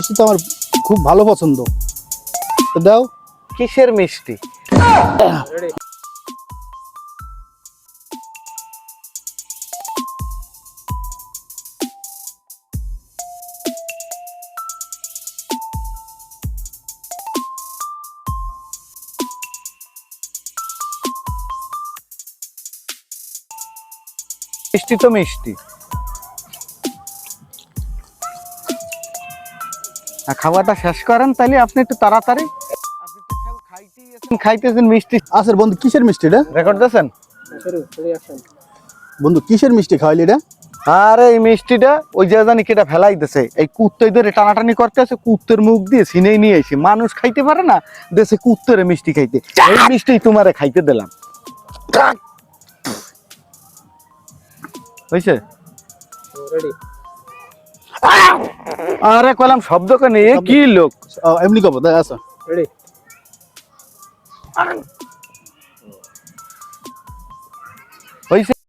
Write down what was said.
মিষ্টি তো আমার খুব ভালো পছন্দ। তো দাও। কিসের মিষ্টি? মিষ্টি তো মিষ্টি। খাওয়াটা শেষ করেন তাইলে আপনি একটু তাড়াতাড়ি। আপনি তো সব খাইতেছেন মিষ্টি। আচ্ছা বন্ধু, কিসের মিষ্টি এটা? রেকর্ড দিয়েছেন? বন্ধু কিসের মিষ্টি খাওয়াইলি এটা? আরে এই মিষ্টিটা ওই যে জানি কেটা ফেলাই দিছে, এই কুত্তই ধরে টানাটানি করতে আছে, কুত্তের মুখ দিয়ে ছিনেই নিয়ে এসে মানুষ খাইতে পারে না, দেশে কুত্তরে মিষ্টি খাইতে, এই মিষ্টি তোমারে খাইতে দিলাম। হয়েছে? আরে কইলাম শব্দ কেন, এ কি লোক? এমনি কব, আচ্ছা। রেডি